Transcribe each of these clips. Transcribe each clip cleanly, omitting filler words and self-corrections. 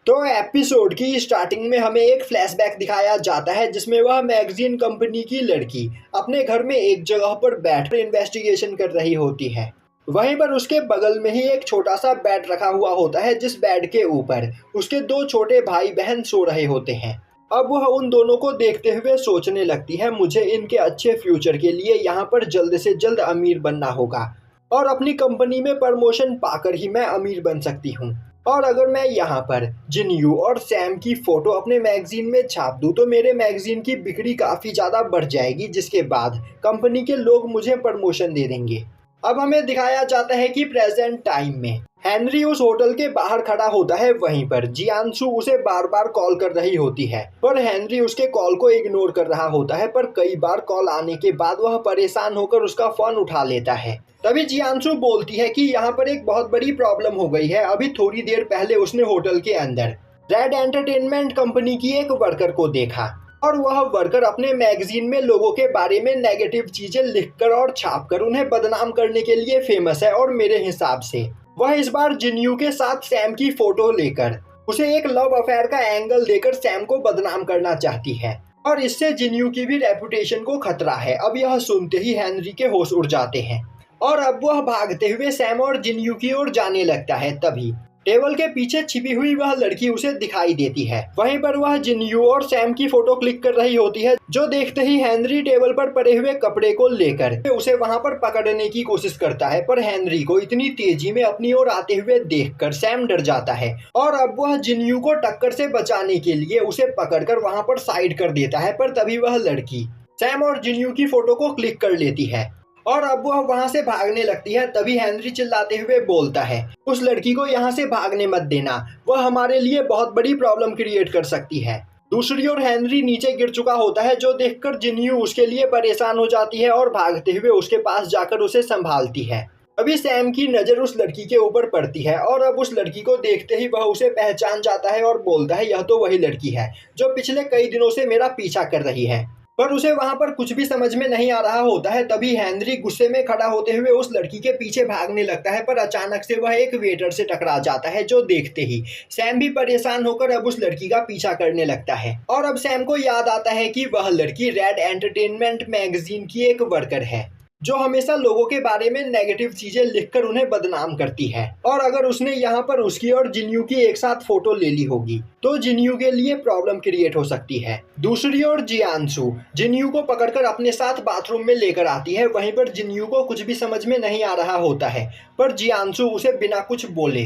तो एपिसोड की स्टार्टिंग में हमें एक फ्लैशबैक दिखाया जाता है जिसमें वह मैगजीन कंपनी की लड़की अपने घर में एक जगह पर बैठकर इन्वेस्टिगेशन कर रही होती है। वहीं पर उसके बगल में ही एक छोटा सा बेड रखा हुआ होता है जिस बेड के ऊपर उसके दो छोटे भाई बहन सो रहे होते हैं। अब वह उन दोनों को देखते हुए सोचने लगती है, मुझे इनके अच्छे फ्यूचर के लिए यहाँ पर जल्द से जल्द अमीर बनना होगा और अपनी कंपनी में प्रमोशन पाकर ही मैं अमीर बन सकती हूँ। और अगर मैं यहाँ पर जिनयू और सैम की फोटो अपने मैगजीन में छाप दूँ तो मेरे मैगजीन की बिक्री काफ़ी ज़्यादा बढ़ जाएगी, जिसके बाद कंपनी के लोग मुझे प्रमोशन दे देंगे। अब हमें दिखाया जाता है कि प्रेजेंट टाइम में हेनरी उस होटल के बाहर खड़ा होता है। वहीं पर जियांसु उसे बार बार कॉल कर रही होती है पर हेनरी उसके कॉल को इग्नोर कर रहा होता है। पर कई बार कॉल आने के बाद वह परेशान होकर उसका फोन उठा लेता है। तभी जियांसु बोलती है कि यहाँ पर एक बहुत बड़ी प्रॉब्लम हो गई है। अभी थोड़ी देर पहले उसने होटल के अंदर रेड एंटरटेनमेंट कंपनी की एक वर्कर को देखा और वह वर्कर अपने मैगजीन में लोगों के बारे में नेगेटिव चीजें लिखकर और छापकर उन्हें बदनाम करने के लिए फेमस है। और मेरे हिसाब से वह इस बार जिन्यू के साथ सैम की फोटो लेकर उसे एक लव अफेयर का एंगल देकर सैम को बदनाम करना चाहती है और इससे जिन्यू की भी रेपुटेशन को खतरा है। अब यह सुनते ही हेनरी के होश उड़ जाते हैं और अब वह भागते हुए सैम और जिन्यू की ओर जाने लगता है। तभी टेबल के पीछे छिपी हुई वह लड़की उसे दिखाई देती है। वहीं पर वह जिन्यू और सैम की फोटो क्लिक कर रही होती है, जो देखते ही हेनरी टेबल पर पड़े हुए कपड़े को लेकर उसे वहां पर पकड़ने की कोशिश करता है। पर हेनरी को इतनी तेजी में अपनी ओर आते हुए देखकर सैम डर जाता है और अब वह जिन्यू को टक्कर से बचाने के लिए उसे पकड़कर वहां पर साइड कर देता है। पर तभी वह लड़की सैम और जिन्यू की फोटो को क्लिक कर लेती है और अब वह वहां से भागने लगती है। तभी हेनरी चिल्लाते हुए बोलता है, उस लड़की को यहाँ से भागने मत देना, वह हमारे लिए बहुत बड़ी प्रॉब्लम क्रिएट कर सकती है। दूसरी ओर हेनरी नीचे गिर चुका होता है, जो देखकर जिन्यू उसके लिए परेशान हो जाती है और भागते हुए उसके पास जाकर उसे संभालती है। अभी सैम की नजर उस लड़की के ऊपर पड़ती है और अब उस लड़की को देखते ही वह उसे पहचान जाता है और बोलता है, यह तो वही लड़की है जो पिछले कई दिनों से मेरा पीछा कर रही है। पर उसे वहां पर कुछ भी समझ में नहीं आ रहा होता है। तभी हेनरी गुस्से में खड़ा होते हुए उस लड़की के पीछे भागने लगता है पर अचानक से वह एक वेटर से टकरा जाता है, जो देखते ही सैम भी परेशान होकर अब उस लड़की का पीछा करने लगता है। और अब सैम को याद आता है कि वह लड़की रेड एंटरटेनमेंट मैगजीन की एक वर्कर है जो हमेशा लोगों के बारे में नेगेटिव चीजें लिखकर उन्हें बदनाम करती है। और अगर उसने यहाँ पर उसकी और जिन्यू की एक साथ फोटो ले ली होगी तो जिन्यू के लिए प्रॉब्लम क्रिएट हो सकती है। दूसरी ओर जियांसु जिन्यू को पकड़कर अपने साथ बाथरूम में लेकर आती है। वहीं पर जिन्यू को कुछ भी समझ में नहीं आ रहा होता है पर जियांसु उसे बिना कुछ बोले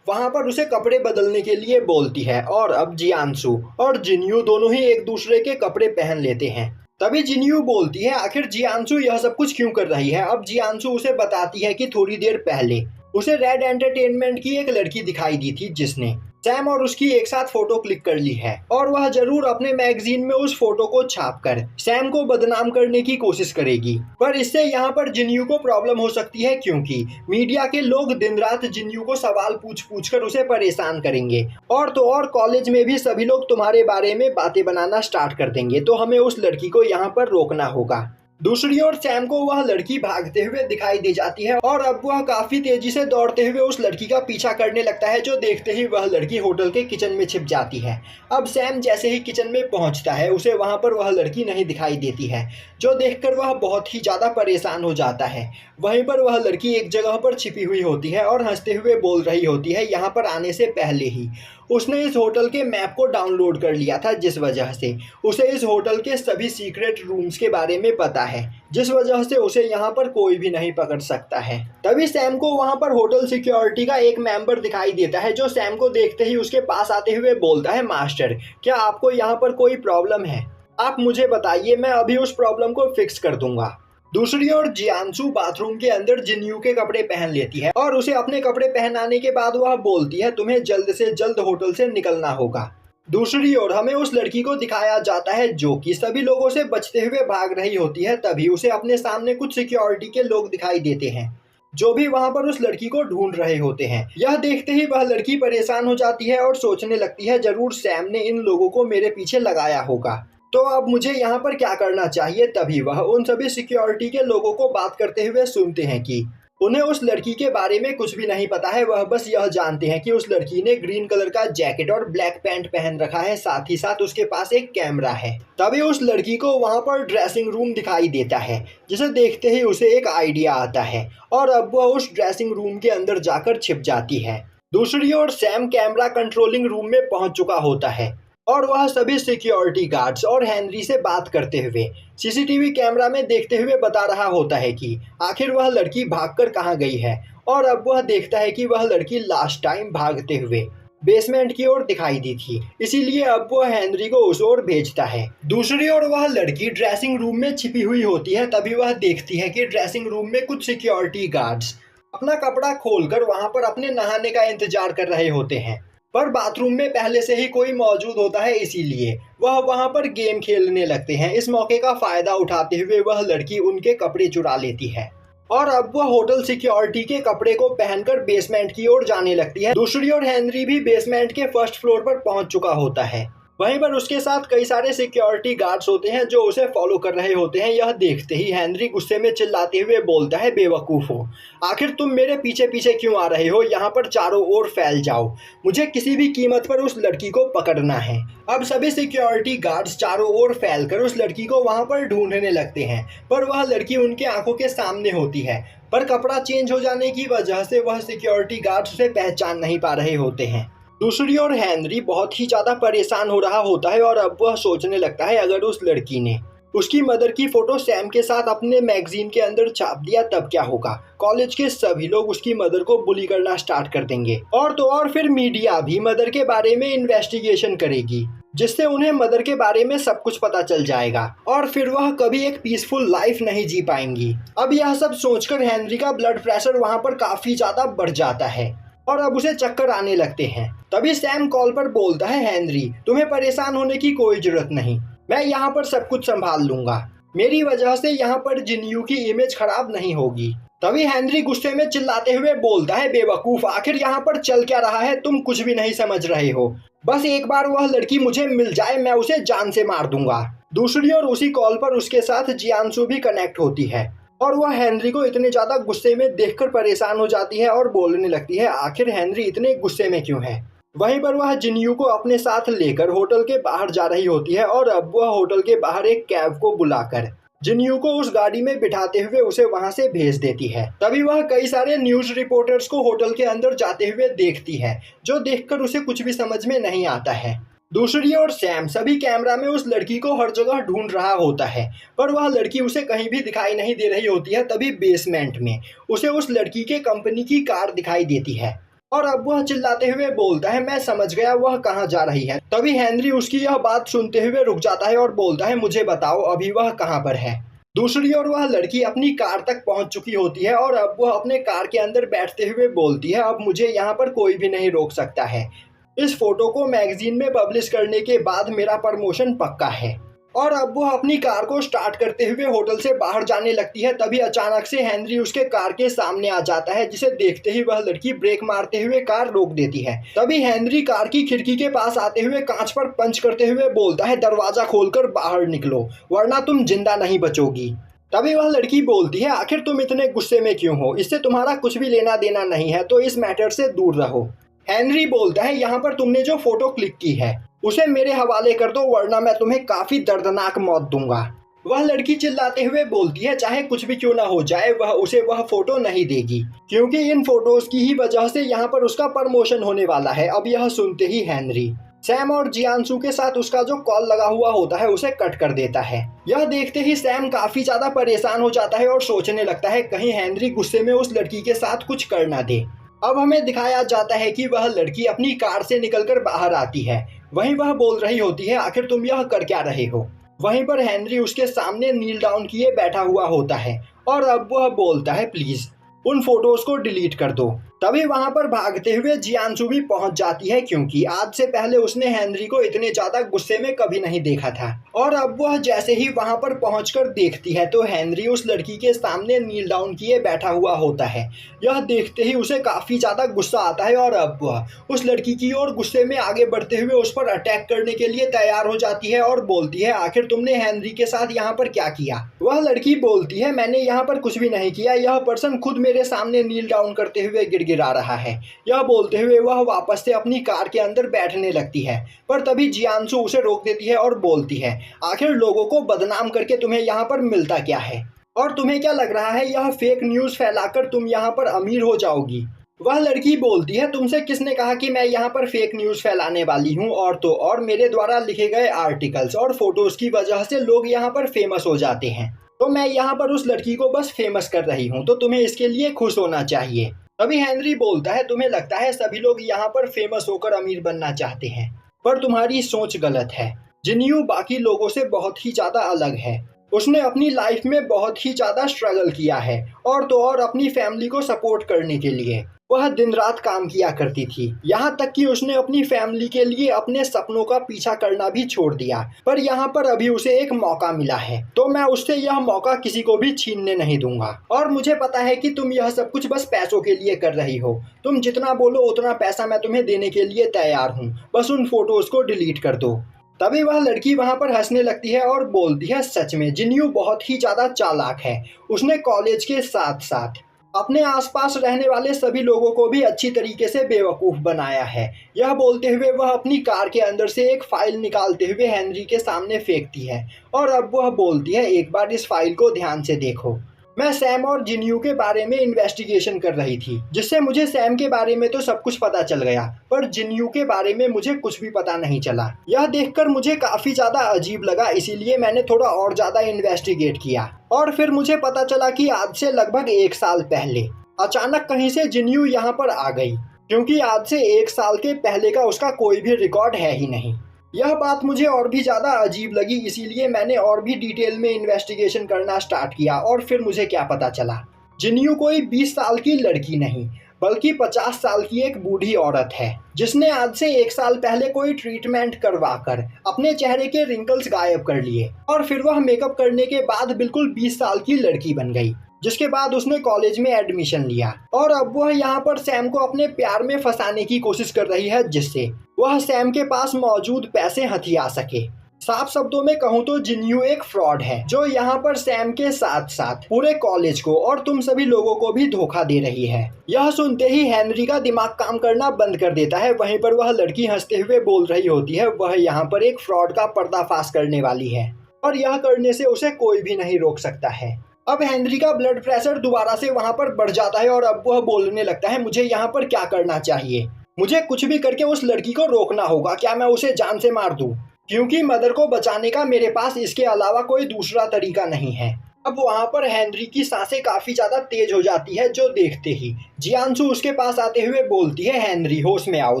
वहां पर उसे कपड़े बदलने के लिए बोलती है और अब जियांसु और जिन्यू दोनों ही एक दूसरे के कपड़े पहन लेते हैं। तभी जिन्यू बोलती है, आखिर जियांसु यह सब कुछ क्यों कर रही है। अब जियांसु उसे बताती है कि थोड़ी देर पहले उसे रेड एंटरटेनमेंट की एक लड़की दिखाई दी थी जिसने सैम और उसकी एक साथ फोटो क्लिक कर ली है और वह जरूर अपने मैगजीन में उस फोटो को छापकर सैम को बदनाम करने की कोशिश करेगी। पर इससे यहाँ पर जिन्यू को प्रॉब्लम हो सकती है क्योंकि मीडिया के लोग दिन रात जिन्यू को सवाल पूछ पूछ कर उसे परेशान करेंगे और तो और कॉलेज में भी सभी लोग तुम्हारे बारे में बातें बनाना स्टार्ट कर देंगे। तो हमें उस लड़की को यहाँ पर रोकना होगा। दूसरी ओर सैम को वह लड़की भागते हुए दिखाई दे जाती है और अब वह काफी तेजी से दौड़ते हुए उस लड़की का पीछा करने लगता है, जो देखते ही वह लड़की होटल के किचन में छिप जाती है। अब सैम जैसे ही किचन में पहुंचता है उसे वहां पर वह लड़की नहीं दिखाई देती है, जो देखकर वह बहुत ही ज्यादा परेशान हो जाता है। वहीं पर वह लड़की एक जगह पर छिपी हुई होती है और हंसते हुए बोल रही होती है, यहाँ पर आने से पहले ही उसने इस होटल के मैप को डाउनलोड कर लिया था, जिस वजह से उसे इस होटल के सभी सीक्रेट रूम्स के बारे में पता है, जिस वजह से उसे यहाँ पर कोई भी नहीं पकड़ सकता है। तभी सैम को वहाँ पर होटल सिक्योरिटी का एक मेंबर दिखाई देता है, जो सैम को देखते ही उसके पास आते हुए बोलता है, मास्टर क्या आपको यहाँ पर कोई प्रॉब्लम है, आप मुझे बताइए, मैं अभी उस प्रॉब्लम को फिक्स कर दूंगा। दूसरी ओर जियांसु बाथरूम के अंदर जिन्यू के कपड़े पहन लेती है और उसे अपने कपड़े पहनाने के बाद वह बोलती है, तुम्हें जल्द से जल्द होटल से निकलना होगा। दूसरी ओर हमें उस लड़की को दिखाया जाता है जो कि सभी लोगों से बचते हुए भाग रही होती है। तभी उसे अपने सामने कुछ सिक्योरिटी के लोग दिखाई देते हैं जो भी वहां पर उस लड़की को ढूंढ रहे होते हैं। यह देखते ही वह लड़की परेशान हो जाती है और सोचने लगती है, जरूर सैम ने इन लोगों को मेरे पीछे लगाया होगा, तो अब मुझे यहाँ पर क्या करना चाहिए। तभी वह उन सभी सिक्योरिटी के लोगों को बात करते हुए सुनते हैं कि उन्हें उस लड़की के बारे में कुछ भी नहीं पता है, वह बस यह जानते हैं कि उस लड़की ने ग्रीन कलर का जैकेट और ब्लैक पैंट पहन रखा है, साथ ही साथ उसके पास एक कैमरा है। तभी उस लड़की को वहां पर ड्रेसिंग रूम दिखाई देता है, जिसे देखते ही उसे एक आइडिया आता है और अब वह उस ड्रेसिंग रूम के अंदर जाकर छिप जाती है। दूसरी ओर सैम कैमरा कंट्रोलिंग रूम में पहुंच चुका होता है और वह सभी सिक्योरिटी गार्ड्स और हेनरी से बात करते हुए सीसीटीवी कैमरा में देखते हुए बता रहा होता है कि आखिर वह लड़की भागकर कहां गई है। और अब वह देखता है कि वह लड़की लास्ट टाइम भागते हुए बेसमेंट की ओर दिखाई दी थी, इसीलिए अब वह हेनरी को उस ओर भेजता है। दूसरी ओर वह लड़की ड्रेसिंग रूम में छिपी हुई होती है, तभी वह देखती है कि ड्रेसिंग रूम में कुछ सिक्योरिटी गार्ड्स अपना कपड़ा खोलकर वहां पर अपने नहाने का इंतजार कर रहे होते हैं, पर बाथरूम में पहले से ही कोई मौजूद होता है, इसीलिए वह वहां पर गेम खेलने लगते हैं। इस मौके का फायदा उठाते हुए वह लड़की उनके कपड़े चुरा लेती है और अब वह होटल सिक्योरिटी के कपड़े को पहनकर बेसमेंट की ओर जाने लगती है। दूसरी ओर हेनरी भी बेसमेंट के फर्स्ट फ्लोर पर पहुंच चुका होता है। वहीं पर उसके साथ कई सारे सिक्योरिटी गार्ड्स होते हैं जो उसे फॉलो कर रहे होते हैं। यह देखते ही हेनरी गुस्से में चिल्लाते हुए बोलता है, बेवकूफ़ हो, आखिर तुम मेरे पीछे पीछे क्यों आ रहे हो? यहाँ पर चारों ओर फैल जाओ, मुझे किसी भी कीमत पर उस लड़की को पकड़ना है। अब सभी सिक्योरिटी गार्ड्स चारों ओर फैलकर उस लड़की को वहाँ पर ढूंढने लगते हैं, पर वह लड़की उनके आंखों के सामने होती है, पर कपड़ा चेंज हो जाने की वजह से वह सिक्योरिटी गार्ड्स उसे पहचान नहीं पा रहे होते हैं। दूसरी ओर हेनरी बहुत ही ज़्यादा परेशान हो रहा होता है और अब वह सोचने लगता है अगर उस लड़की ने उसकी मदर की फ़ोटो सैम के साथ अपने मैगजीन के अंदर छाप दिया तब क्या होगा। कॉलेज के सभी लोग उसकी मदर को बुली करना स्टार्ट कर देंगे और तो और फिर मीडिया भी मदर के बारे में इन्वेस्टिगेशन करेगी, जिससे उन्हें मदर के बारे में सब कुछ पता चल जाएगा और फिर वह कभी एक पीसफुल लाइफ नहीं जी पाएंगी। अब यह सब सोचकर हेनरी का ब्लड प्रेशर वहाँ पर काफ़ी ज़्यादा बढ़ जाता है और अब उसे चक्कर आने लगते हैं। तभी सैम कॉल पर बोलता है, हेनरी तुम्हें परेशान होने की कोई जरूरत नहीं, मैं यहाँ पर सब कुछ संभाल लूंगा, मेरी वजह से यहाँ पर जिन्यू की इमेज खराब नहीं होगी। तभी हेनरी गुस्से में चिल्लाते हुए बोलता है, बेवकूफ, आखिर यहाँ पर चल क्या रहा है? तुम कुछ भी नहीं समझ रहे हो, बस एक बार वह लड़की मुझे मिल जाए, मैं उसे जान से मार दूंगा। दूसरी ओर उसी कॉल पर उसके साथ जियांसू भी कनेक्ट होती है और वह हेनरी को इतने ज़्यादा गुस्से में देखकर परेशान हो जाती है और बोलने लगती है, आखिर हेनरी इतने गुस्से में क्यों है। वहीं पर वह जिन्यू को अपने साथ लेकर होटल के बाहर जा रही होती है और अब वह होटल के बाहर एक कैब को बुलाकर जिन्यू को उस गाड़ी में बिठाते हुए उसे वहां से भेज देती है। तभी वह कई सारे न्यूज रिपोर्टर्स को होटल के अंदर जाते हुए देखती है, जो देखकर उसे कुछ भी समझ में नहीं आता है। दूसरी ओर सैम सभी कैमरा में उस लड़की को हर जगह ढूंढ रहा होता है, पर वह लड़की उसे कहीं भी दिखाई नहीं दे रही होती है। तभी बेसमेंट में उसे उस लड़की के कंपनी की कार दिखाई देती है और अब वह चिल्लाते हुए बोलता है, मैं समझ गया वह कहाँ जा रही है। तभी हेनरी उसकी यह बात सुनते हुए रुक जाता है और बोलता है, मुझे बताओ अभी वह कहाँ पर है। दूसरी ओर वह लड़की अपनी कार तक पहुंच चुकी होती है और अब वह अपने कार के अंदर बैठते हुए बोलती है, अब मुझे यहाँ पर कोई भी नहीं रोक सकता है, इस फोटो को मैगजीन में पब्लिश करने के बाद मेरा प्रमोशन पक्का है। और अब वह अपनी कार को स्टार्ट करते हुए होटल से बाहर जाने लगती है। तभी अचानक से हेनरी उसके कार के सामने आ जाता है, जिसे देखते ही वह लड़की ब्रेक मारते हुए कार रोक देती है। तभी हेनरी कार की खिड़की के पास आते हुए कांच पर पंच करते हुए बोलता है, दरवाजा खोलकर बाहर निकलो वरना तुम जिंदा नहीं बचोगी। तभी वह लड़की बोलती है, आखिर तुम इतने गुस्से में क्यों हो, इससे तुम्हारा कुछ भी लेना देना नहीं है, तो इस मैटर से दूर रहो। हेनरी बोलता है, यहाँ पर तुमने जो फोटो क्लिक की है उसे मेरे हवाले कर दो वरना मैं तुम्हें काफी दर्दनाक मौत दूंगा। वह लड़की चिल्लाते हुए बोलती है, चाहे कुछ भी क्यों ना हो जाए वह फोटो नहीं देगी, क्योंकि इन फोटोज की ही वजह से यहाँ पर उसका प्रमोशन होने वाला है। अब यह सुनते ही हेनरी सैम और जियांसू के साथ उसका जो कॉल लगा हुआ होता है उसे कट कर देता है। यह देखते ही सैम काफी ज्यादा परेशान हो जाता है और सोचने लगता है कहीं हेनरी गुस्से में उस लड़की के साथ कुछ कर ना दे। अब हमें दिखाया जाता है कि वह लड़की अपनी कार से निकलकर बाहर आती है। वहीं वह बोल रही होती है, आखिर तुम यह कर क्या रहे हो। वहीं पर हेनरी उसके सामने नील डाउन किए बैठा हुआ होता है और अब वह बोलता है, प्लीज उन फोटोज को डिलीट कर दो। तभी वहां पर भागते हुए जियांसू भी पहुंच जाती है, क्योंकि आज से पहले उसने हेनरी को इतने ज्यादा गुस्से में कभी नहीं देखा था। और अब वह जैसे ही वहां पर पहुंचकर देखती है तो हेनरी उस लड़की के सामने नील डाउन किए बैठा हुआ होता है। यह देखते ही उसे काफी ज्यादा गुस्सा आता है और अब वह उस लड़की की ओर गुस्से में आगे बढ़ते हुए उस पर अटैक करने के लिए तैयार हो जाती है और बोलती है, आखिर तुमने हेनरी के साथ यहाँ पर क्या किया? वह लड़की बोलती है, मैंने यहाँ पर कुछ भी नहीं किया, यह पर्सन खुद मेरे सामने नील डाउन करते हुए गिड़गिड़ा रहा है। यह बोलते हुए वह वापस से अपनी कार के अंदर बैठने लगती है, पर तभी जियांसू उसे रोक देती है और बोलती है, आखिर लोगों को बदनाम करके तुम्हें यहाँ पर मिलता क्या है? और तुम्हें क्या लग रहा है यह फेक न्यूज़ फैलाकर तुम यहाँ पर अमीर हो जाओगी? वह लड़की बोलती है, तुमसे किसने कहा कि मैं यहाँ पर फेक न्यूज़ फैलाने वाली हूँ? और तो और मेरे द्वारा लिखे गए आर्टिकल्स और फोटोज़ की वजह से लोग यहाँ पर फेमस हो जाते हैं, तो मैं यहाँ पर उस लड़की को बस फेमस कर रही हूँ, तो तुम्हें इसके लिए खुश होना चाहिए। तभी हेनरी बोलता है, तुम्हें लगता है सभी लोग यहाँ पर फेमस होकर अमीर बनना चाहते हैं, पर तुम्हारी सोच गलत है। जिन्यू बाकी लोगों से बहुत ही ज़्यादा अलग है। उसने अपनी लाइफ में बहुत ही ज़्यादा स्ट्रगल किया है, और तो और अपनी फैमिली को सपोर्ट करने के लिए वह दिन रात काम किया करती थी। यहाँ तक कि उसने अपनी फैमिली के लिए अपने सपनों का पीछा करना भी छोड़ दिया। पर यहाँ पर अभी उसे एक मौका मिला है, तो मैं उससे यह मौका किसी को भी छीनने नहीं दूंगा। और मुझे पता है कि तुम यह सब कुछ बस पैसों के लिए कर रही हो। तुम जितना बोलो उतना पैसा मैं तुम्हें देने के लिए तैयार हूँ, बस उन फोटोज को डिलीट कर दो। तभी वह लड़की वहां पर हंसने लगती है और बोलती है, सच में जिन्यू बहुत ही ज्यादा चालाक है। उसने कॉलेज के साथ साथ अपने आसपास रहने वाले सभी लोगों को भी अच्छी तरीके से बेवकूफ़ बनाया है। यह बोलते हुए वह अपनी कार के अंदर से एक फाइल निकालते हुए हेनरी के सामने फेंकती है और अब वह बोलती है, एक बार इस फाइल को ध्यान से देखो। मैं सैम और जिन्यू के बारे में इन्वेस्टिगेशन कर रही थी, जिससे मुझे सैम के बारे में तो सब कुछ पता चल गया, पर जिन्यू के बारे में मुझे कुछ भी पता नहीं चला। यह देखकर मुझे काफ़ी ज़्यादा अजीब लगा, इसीलिए मैंने थोड़ा और ज़्यादा इन्वेस्टिगेट किया और फिर मुझे पता चला कि आज से लगभग 1 साल पहले अचानक कहीं से जिन्यू यहाँ पर आ गई, क्योंकि आज से 1 साल के पहले का उसका कोई भी रिकॉर्ड है ही नहीं। यह बात मुझे और भी ज़्यादा अजीब लगी, इसीलिए मैंने और भी डिटेल में इन्वेस्टिगेशन करना स्टार्ट किया और फिर मुझे क्या पता चला, जिन्यू कोई 20 साल की लड़की नहीं बल्कि 50 साल की एक बूढ़ी औरत है, जिसने आज से 1 साल पहले कोई ट्रीटमेंट करवाकर अपने चेहरे के रिंकल्स गायब कर लिए और फिर वह मेकअप करने के बाद बिल्कुल 20 साल की लड़की बन गई, जिसके बाद उसने कॉलेज में एडमिशन लिया और अब वह यहाँ पर सैम को अपने प्यार में फंसाने की कोशिश कर रही है, जिससे वह सैम के पास मौजूद पैसे हथिया सके। साफ शब्दों में कहूँ तो जिन्यू एक फ्रॉड है, जो यहाँ पर सैम के साथ साथ पूरे कॉलेज को और तुम सभी लोगों को भी धोखा दे रही है। यह सुनते ही हेनरी का दिमाग काम करना बंद कर देता है। वहीं पर वह लड़की हंसते हुए बोल रही होती है, वह यहाँ पर एक फ्रॉड का पर्दाफाश करने वाली है और यह करने से उसे कोई भी नहीं रोक सकता है। अब हेनरी का ब्लड प्रेशर दोबारा से वहां पर बढ़ जाता है और अब वह बोलने लगता है, मुझे यहाँ पर क्या करना चाहिए? मुझे कुछ भी करके उस लड़की को रोकना होगा। क्या मैं उसे जान से मार दूं? क्योंकि मदर को बचाने का मेरे पास इसके अलावा कोई दूसरा तरीका नहीं है। अब वहां पर हेनरी की सांसें काफी ज्यादा तेज हो जाती है, जो देखते ही जियांसू उसके पास आते हुए बोलती है, हेनरी होश में आओ,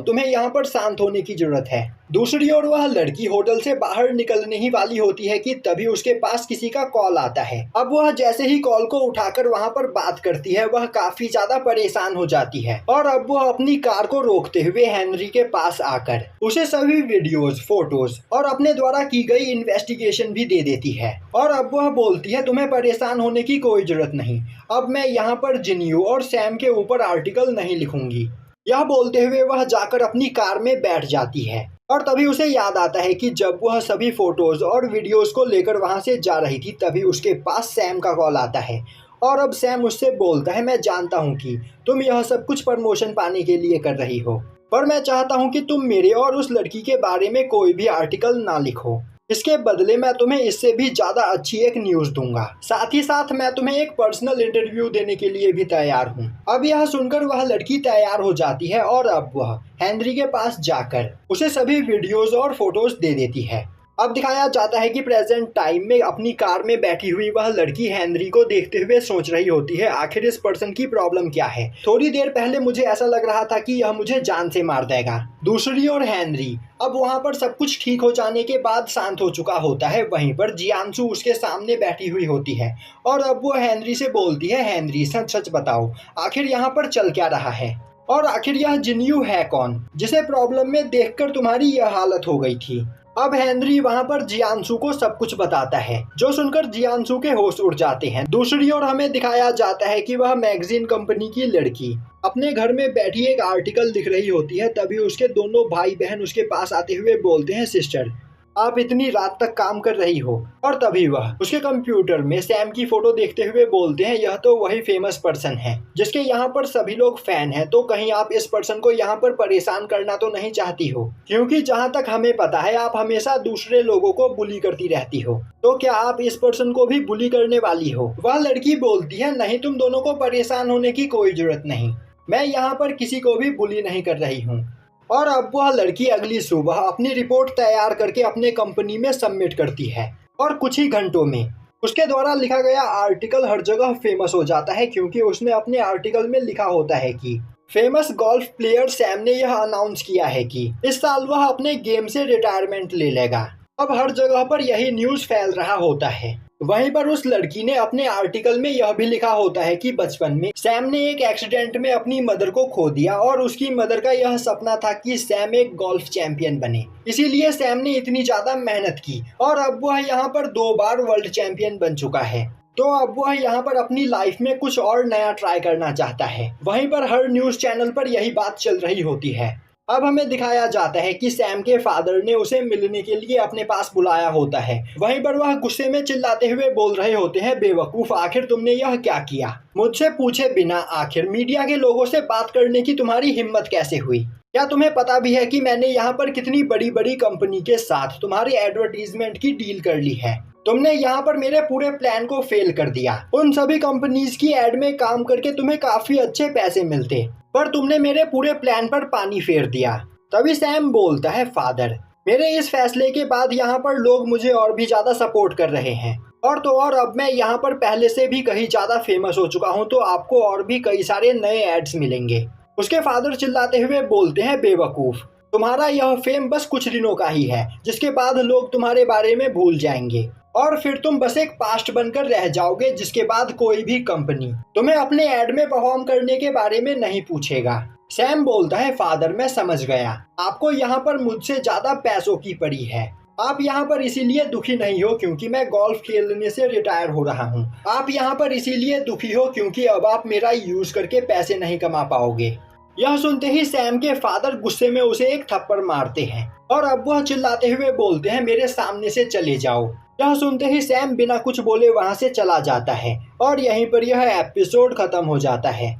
तुम्हें यहाँ पर शांत होने की जरूरत है। दूसरी ओर वह लड़की होटल से बाहर निकलने ही वाली होती है कि तभी उसके पास किसी का कॉल आता है। अब वह जैसे ही कॉल को उठाकर वहां पर बात करती है, वह काफी ज्यादा परेशान हो जाती है और अब वह अपनी कार को रोकते हुए हेनरी के पास आकर उसे सभी वीडियोज, फोटोज और अपने द्वारा की गई इन्वेस्टिगेशन भी दे देती है और अब वह बोलती है, तुम्हें परेशान होने की कोई जरूरत नहीं, अब मैं यहाँ पर जिन्यू और सैम के ऊपर आर्टिकल नहीं लिखूंगी। यह बोलते हुए वह जाकर अपनी कार में बैठ जाती है और तभी उसे याद आता है कि जब वह सभी फोटोज और वीडियोस को लेकर वहां से जा रही थी, तभी उसके पास सैम का कॉल आता है और अब सैम उससे बोलता है, मैं जानता हूं कि तुम यह सब कुछ प्रमोशन पाने के लिए कर रही हो, पर मैं चाहता हूं कि तुम मेरे और उस लड़की के बारे में कोई भी आर्टिकल ना लिखो। इसके बदले मैं तुम्हें इससे भी ज़्यादा अच्छी एक न्यूज़ दूंगा, साथ ही साथ मैं तुम्हें एक पर्सनल इंटरव्यू देने के लिए भी तैयार हूँ। अब यह सुनकर वह लड़की तैयार हो जाती है और अब वह हेनरी के पास जाकर उसे सभी वीडियोस और फोटोज दे देती है। अब दिखाया जाता है कि प्रेजेंट टाइम में अपनी कार में बैठी हुई वह लड़की हेनरी को देखते हुए सोच रही होती है, आखिर इस पर्सन की प्रॉब्लम क्या है? थोड़ी देर पहले मुझे ऐसा लग रहा था कि यह मुझे जान से मार देगा। दूसरी ओर हेनरी अब वहां पर सब कुछ ठीक हो जाने के बाद शांत हो चुका होता है। वहीं पर जियांसू उसके सामने बैठी हुई होती है और अब वो हेनरी से बोलती है, हेनरी सच सच बताओ, आखिर यहाँ पर चल क्या रहा है? और आखिर यह जिन्यू है कौन, जिसे प्रॉब्लम में देखकर तुम्हारी यह हालत हो गई थी। अब हेनरी वहां पर जियांसू को सब कुछ बताता है, जो सुनकर जियांसू के होश उड़ जाते हैं। दूसरी ओर हमें दिखाया जाता है कि वह मैगजीन कंपनी की लड़की अपने घर में बैठी एक आर्टिकल दिख रही होती है। तभी उसके दोनों भाई बहन उसके पास आते हुए बोलते हैं, सिस्टर आप इतनी रात तक काम कर रही हो। और तभी वह उसके कंप्यूटर में सैम की फोटो देखते हुए बोलते हैं, यह तो वही फेमस पर्सन है जिसके यहाँ पर सभी लोग फैन हैं। तो कहीं आप इस पर्सन को यहाँ पर परेशान करना तो नहीं चाहती हो, क्योंकि जहाँ तक हमें पता है आप हमेशा दूसरे लोगों को बुली करती रहती हो। तो क्या आप इस पर्सन को भी बुली करने वाली हो? वह लड़की बोलती है, नहीं, तुम दोनों को परेशान होने की कोई जरूरत नहीं, मैं यहाँ पर किसी को भी बुली नहीं कर रही हूँ। और अब वह लड़की अगली सुबह अपनी रिपोर्ट तैयार करके अपने कंपनी में सबमिट करती है और कुछ ही घंटों में उसके द्वारा लिखा गया आर्टिकल हर जगह फेमस हो जाता है, क्योंकि उसने अपने आर्टिकल में लिखा होता है कि फेमस गोल्फ प्लेयर सैम ने यह अनाउंस किया है कि इस साल वह अपने गेम से रिटायरमेंट ले लेगा। अब हर जगह पर यही न्यूज़ फैल रहा होता है। वहीं पर उस लड़की ने अपने आर्टिकल में यह भी लिखा होता है कि बचपन में सैम ने एक एक्सीडेंट में अपनी मदर को खो दिया और उसकी मदर का यह सपना था कि सैम एक गोल्फ चैंपियन बने। इसीलिए सैम ने इतनी ज्यादा मेहनत की और अब वह यहाँ पर 2 बार वर्ल्ड चैंपियन बन चुका है। तो अब वह यहाँ पर अपनी लाइफ में कुछ और नया ट्राई करना चाहता है। वहीं पर हर न्यूज चैनल पर यही बात चल रही होती है। अब हमें दिखाया जाता है कि सैम के फादर ने उसे मिलने के लिए अपने पास बुलाया होता है। वहीं पर वह गुस्से में चिल्लाते हुए बोल रहे होते हैं, बेवकूफ, आखिर तुमने यह क्या किया? मुझसे पूछे बिना आखिर मीडिया के लोगों से बात करने की तुम्हारी हिम्मत कैसे हुई? क्या तुम्हें पता भी है कि मैंने यहाँ पर कितनी बड़ी बड़ी कंपनी के साथ तुम्हारी एडवर्टीजमेंट की डील कर ली है? तुमने यहाँ पर मेरे पूरे प्लान को फेल कर दिया। उन सभी कंपनीज की एड में काम करके तुम्हें काफी अच्छे पैसे मिलते, पर तुमने मेरे पूरे प्लान पर पानी फेर दिया। तभी सैम बोलता है, फादर, मेरे इस फैसले के बाद यहाँ पर लोग मुझे और भी ज्यादा सपोर्ट कर रहे हैं और तो और अब मैं यहाँ पर पहले से भी कहीं ज्यादा फेमस हो चुका हूँ, तो आपको और भी कई सारे नए एड्स मिलेंगे। उसके फादर चिल्लाते हुए बोलते हैं, बेवकूफ, तुम्हारा यह फेम बस कुछ दिनों का ही है, जिसके बाद लोग तुम्हारे बारे में भूल जाएंगे और फिर तुम बस एक पास्ट बनकर रह जाओगे, जिसके बाद कोई भी कंपनी तुम्हें अपने एड में परफॉर्म करने के बारे में नहीं पूछेगा। सैम बोलता है, फादर, मैं समझ गया, आपको यहाँ पर मुझसे ज्यादा पैसों की पड़ी है। आप यहाँ पर इसीलिए दुखी नहीं हो क्योंकि मैं गोल्फ खेलने से रिटायर हो रहा हूँ। आप यहाँ पर इसीलिए दुखी हो क्योंकि अब आप मेरा यूज करके पैसे नहीं कमा पाओगे। यह सुनते ही सैम के फादर गुस्से में उसे एक थप्पड़ मारते हैं और अब वह चिल्लाते हुए बोलते हैं, मेरे सामने से चले जाओ। यह सुनते ही सैम बिना कुछ बोले वहां से चला जाता है और यहीं पर यह एपिसोड खत्म हो जाता है।